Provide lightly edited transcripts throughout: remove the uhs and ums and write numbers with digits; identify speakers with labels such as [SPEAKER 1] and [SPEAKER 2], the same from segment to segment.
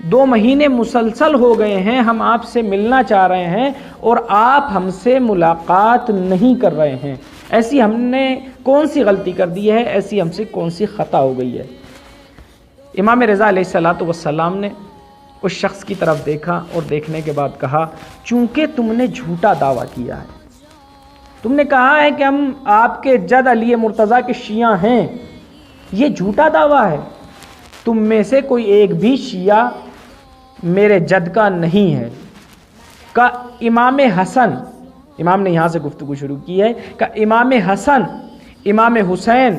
[SPEAKER 1] 2 مہینے مسلسل ہو گئے ہیں ہم آپ سے ملنا چاہ رہے ہیں اور آپ ہم سے ملاقات نہیں کر رہے ہیں، ایسی ہم نے کون سی غلطی کر دی ہے، ایسی ہم سے کون سی خطا ہو گئی ہے؟ امام رضا علیہ الصلوۃ والسلام نے اس شخص کی طرف دیکھا اور دیکھنے کے بعد کہا، چونکہ تم نے جھوٹا دعویٰ کیا ہے، تم نے کہا ہے کہ ہم آپ کے جد علی مرتضیٰ کے شیعہ ہیں، یہ جھوٹا دعویٰ ہے، تم میں سے کوئی ایک بھی شیعہ میرے جد کا نہیں ہے۔ کہ امام حسن، امام نے یہاں سے گفتگو شروع کی ہے، کہ امام حسن، امام حسین،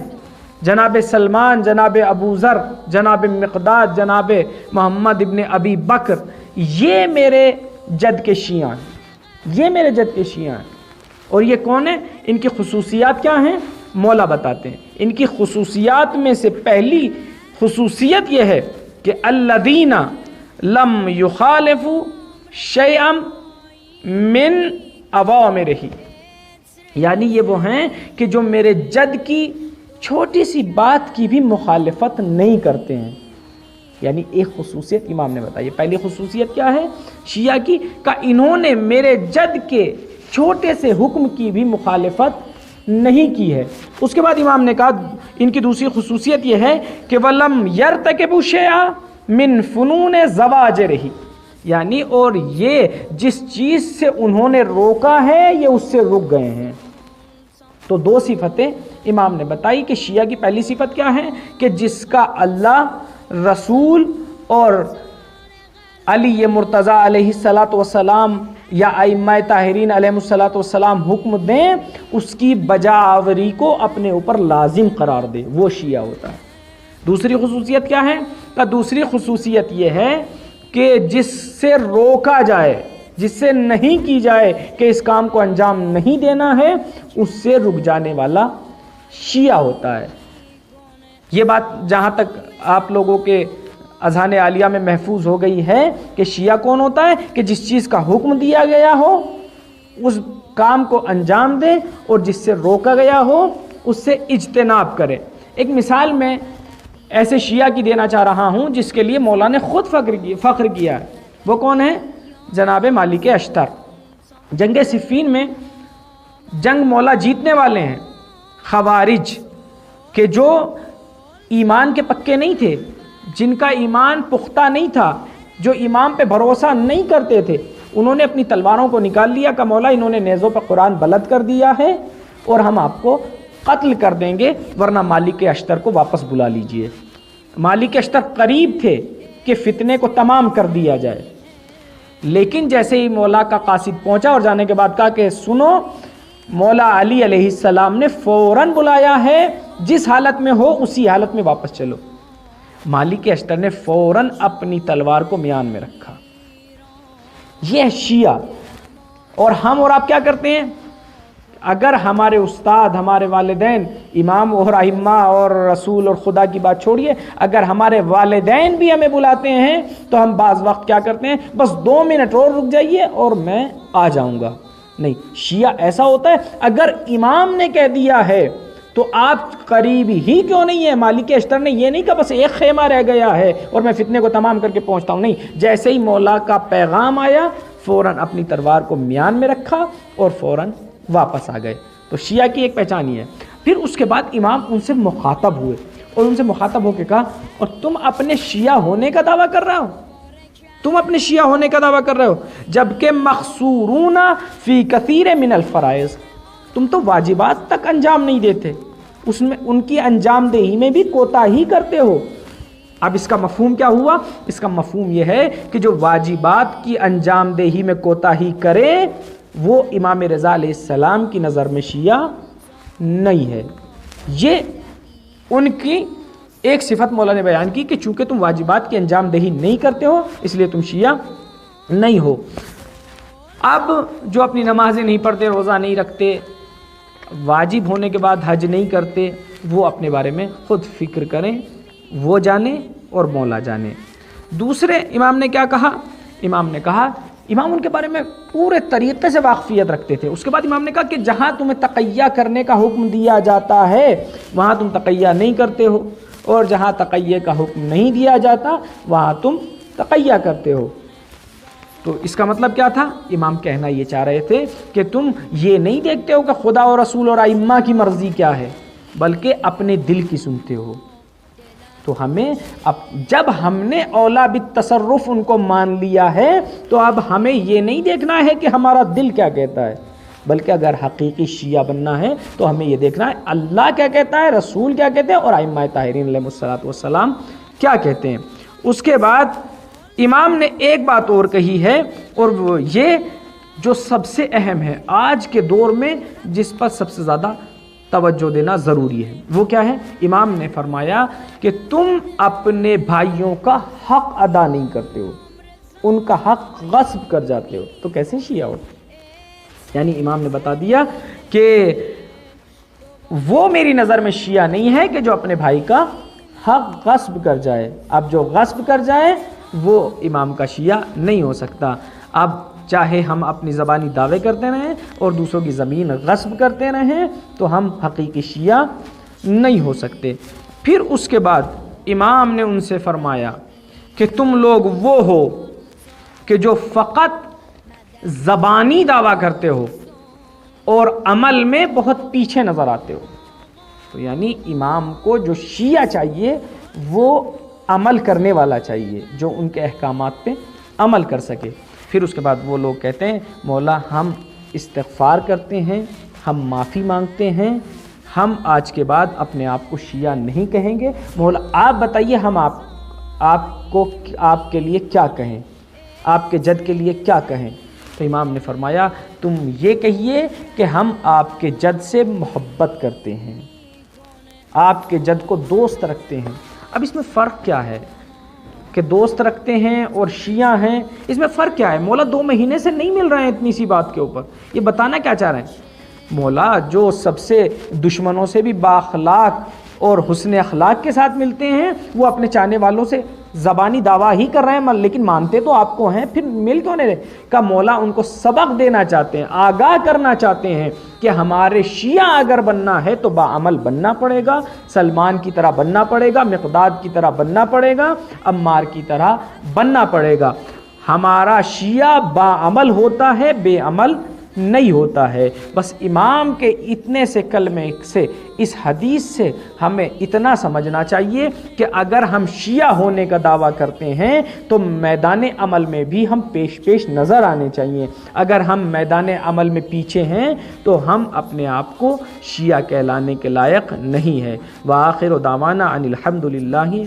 [SPEAKER 1] جناب سلمان، جناب ابو ذر، جناب مقداد، جناب محمد ابن ابی بکر، یہ میرے جد کے شیعہ ہیں، یہ میرے جد کے شیعہ ہیں۔ اور یہ کون ہیں؟ ان کی خصوصیات کیا ہیں؟ مولا بتاتے ہیں۔ ان کی خصوصیات میں سے پہلی خصوصیت یہ ہے کہ الذین لم یخالفوا شیئا من اوامرہ، یعنی یہ وہ ہیں کہ جو میرے جد کی چھوٹی سی بات کی بھی مخالفت نہیں کرتے ہیں۔ یعنی ایک خصوصیت امام نے بتائی، پہلی خصوصیت کیا ہے شیعہ کی؟ کہ انہوں نے میرے جد کے چھوٹے سے حکم کی بھی مخالفت نہیں کی ہے۔ اس کے بعد امام نے کہا ان کی دوسری خصوصیت یہ ہے کہ وَلَمْ يَرْتَكِبُوا شَيْئًا مِنْ فُنُونِ زَوَاجِرِهِ، یعنی اور یہ جس چیز سے انہوں نے روکا ہے یہ اس سے رک گئے ہیں۔ تو 2 صفتیں امام نے بتائی کہ شیعہ کی پہلی صفت کیا ہے کہ جس کا اللہ، رسول اور علی مرتضیٰ علیہ الصلوۃ والسلام یا ائمہ طاہرین علیہ الصلوۃ والسلام حکم دیں اس کی بجاوری کو اپنے اوپر لازم قرار دے، وہ شیعہ ہوتا ہے۔ دوسری خصوصیت کیا ہے؟ کہ دوسری خصوصیت یہ ہے کہ جس سے روکا جائے، جس سے نہیں کی جائے کہ اس کام کو انجام نہیں دینا ہے، اس سے رک جانے والا شیعہ ہوتا ہے۔ یہ بات جہاں تک آپ لوگوں کے اذہان عالیہ میں محفوظ ہو گئی ہے کہ شیعہ کون ہوتا ہے کہ جس چیز کا حکم دیا گیا ہو اس کام کو انجام دے اور جس سے روکا گیا ہو اس سے اجتناب کرے۔ ایک مثال میں ایسے شیعہ کی دینا چاہ رہا ہوں جس کے لیے مولا نے خود فخر کیا ہے، وہ کون ہے؟ جناب مالک اشتر۔ جنگ صفین میں جنگ مولا جیتنے والے ہیں خوارج کہ جو ایمان کے پکے نہیں تھے، جن کا ایمان پختہ نہیں تھا، جو امام پہ بھروسہ نہیں کرتے تھے، انہوں نے اپنی تلواروں کو نکال لیا کہ مولا انہوں نے نیزوں پہ قرآن بلد کر دیا ہے اور ہم آپ کو قتل کر دیں گے، ورنہ مالک اشتر کو واپس بلا لیجئے۔ مالک اشتر قریب تھے کہ فتنے کو تمام کر دیا جائے، لیکن جیسے ہی مولا کا قاصد پہنچا اور جانے کے بعد کہا کہ سنو، مولا علی علیہ السلام نے فوراً بلایا ہے، جس حالت میں ہو اسی حالت میں واپس چلو۔ مالک اشتر نے فوراً اپنی تلوار کو میان میں رکھا۔ یہ ہے شیعہ۔ اور ہم اور آپ کیا کرتے ہیں؟ اگر ہمارے استاد، ہمارے والدین، امام اور ائمہ اور رسول اور خدا کی بات چھوڑیے، اگر ہمارے والدین بھی ہمیں بلاتے ہیں تو ہم بعض وقت کیا کرتے ہیں؟ بس 2 منٹ اور رک جائیے اور میں آ جاؤں گا۔ نہیں، شیعہ ایسا ہوتا ہے اگر امام نے کہہ دیا ہے تو آپ قریب ہی کیوں نہیں ہے۔ مالک اشتر نے یہ نہیں کہا بس ایک خیمہ رہ گیا ہے اور میں فتنے کو تمام کر کے پہنچتا ہوں، نہیں، جیسے ہی مولا کا پیغام آیا فوراً اپنی تلوار کو میان میں رکھا اور فوراً واپس آ گئے۔ تو شیعہ کی ایک پہچان ہی ہے۔ پھر اس کے بعد امام ان سے مخاطب ہوئے اور ان سے مخاطب ہو کے کہا، اور تم اپنے شیعہ ہونے کا دعویٰ کر رہے ہو، تم اپنے شیعہ ہونے کا دعویٰ کر رہے ہو، جبکہ مقصورون فی کثیر من الفرائض، تم تو واجبات تک انجام نہیں دیتے، اس میں ان کی انجام دہی میں بھی کوتاہی کرتے ہو۔ اب اس کا مفہوم کیا ہوا؟ اس کا مفہوم یہ ہے کہ جو واجبات کی انجام دہی میں کوتاہی کرے وہ امام رضا علیہ السلام کی نظر میں شیعہ نہیں ہے۔ یہ ان کی ایک صفت مولا نے بیان کی کہ چونکہ تم واجبات کی انجام دہی نہیں کرتے ہو اس لیے تم شیعہ نہیں ہو۔ اب جو اپنی نمازیں نہیں پڑھتے، روزہ نہیں رکھتے، واجب ہونے کے بعد حج نہیں کرتے، وہ اپنے بارے میں خود فکر کریں، وہ جانیں اور مولا جانے۔ دوسرے امام نے کیا کہا؟ امام نے کہا، امام ان کے بارے میں پورے طریقے سے واقفیت رکھتے تھے۔ اس کے بعد امام نے کہا کہ جہاں تمہیں تقیہ کرنے کا حکم دیا جاتا ہے وہاں تم تقیہ نہیں کرتے ہو، اور جہاں تقیہ کا حکم نہیں دیا جاتا وہاں تم تقیہ کرتے ہو۔ تو اس کا مطلب کیا تھا؟ امام کہنا یہ چاہ رہے تھے کہ تم یہ نہیں دیکھتے ہو کہ خدا اور رسول اور ائمہ کی مرضی کیا ہے، بلکہ اپنے دل کی سنتے ہو۔ تو ہمیں جب ہم نے اولا بالتصرف ان کو مان لیا ہے تو اب ہمیں یہ نہیں دیکھنا ہے کہ ہمارا دل کیا کہتا ہے، بلکہ اگر حقیقی شیعہ بننا ہے تو ہمیں یہ دیکھنا ہے اللہ کیا کہتا ہے، رسول کیا کہتے ہیں، اور ائمہ طاہرین علیہ الصلوۃ والسلام کیا کہتے ہیں۔ اس کے بعد امام نے ایک بات اور کہی ہے، اور وہ یہ جو سب سے اہم ہے آج کے دور میں، جس پر سب سے زیادہ توجہ دینا ضروری ہے، وہ کیا ہے؟ امام نے فرمایا کہ تم اپنے بھائیوں کا حق ادا نہیں کرتے ہو، ان کا حق غصب کر جاتے ہو، تو کیسے شیعہ ہو؟ یعنی امام نے بتا دیا کہ وہ میری نظر میں شیعہ نہیں ہے کہ جو اپنے بھائی کا حق غصب کر جائے۔ اب جو غصب کر جائے وہ امام کا شیعہ نہیں ہو سکتا۔ اب چاہے ہم اپنی زبانی دعوے کرتے رہیں اور دوسروں کی زمین غصب کرتے رہیں تو ہم حقیقی شیعہ نہیں ہو سکتے۔ پھر اس کے بعد امام نے ان سے فرمایا کہ تم لوگ وہ ہو کہ جو فقط زبانی دعویٰ کرتے ہو اور عمل میں بہت پیچھے نظر آتے ہو۔ تو یعنی امام کو جو شیعہ چاہیے وہ عمل کرنے والا چاہیے، جو ان کے احکامات پہ عمل کر سکے۔ پھر اس کے بعد وہ لوگ کہتے ہیں مولا ہم استغفار کرتے ہیں، ہم معافی مانگتے ہیں، ہم آج کے بعد اپنے آپ کو شیعہ نہیں کہیں گے، مولا آپ بتائیے ہم آپ کے لیے کیا کہیں، آپ کے جد کے لیے کیا کہیں؟ تو امام نے فرمایا تم یہ کہیے کہ ہم آپ کے جد سے محبت کرتے ہیں، آپ کے جد کو دوست رکھتے ہیں۔ اب اس میں فرق کیا ہے کہ دوست رکھتے ہیں اور شیعہ ہیں؟ اس میں فرق کیا ہے؟ مولا 2 مہینے سے نہیں مل رہے ہیں اتنی سی بات کے اوپر، یہ بتانا کیا چاہ رہے ہیں؟ مولا جو سب سے دشمنوں سے بھی بااخلاق اور حسن اخلاق کے ساتھ ملتے ہیں وہ اپنے چاہنے والوں سے زبانی دعویٰ ہی کر رہے ہیں لیکن مانتے تو آپ کو ہیں، پھر مل کیوں نہیں رہے؟ کا مولا ان کو سبق دینا چاہتے ہیں، آگاہ کرنا چاہتے ہیں کہ ہمارے شیعہ اگر بننا ہے تو باعمل بننا پڑے گا، سلمان کی طرح بننا پڑے گا، مقداد کی طرح بننا پڑے گا، عمار کی طرح بننا پڑے گا۔ ہمارا شیعہ باعمل ہوتا ہے، بے عمل نہیں ہوتا ہے۔ بس امام کے اتنے سے کلمے سے، اس حدیث سے ہمیں اتنا سمجھنا چاہیے کہ اگر ہم شیعہ ہونے کا دعویٰ کرتے ہیں تو میدان عمل میں بھی ہم پیش نظر آنے چاہیے۔ اگر ہم میدان عمل میں پیچھے ہیں تو ہم اپنے آپ کو شیعہ کہلانے کے لائق نہیں ہیں۔ وآخر دعوانا ان الحمد للہ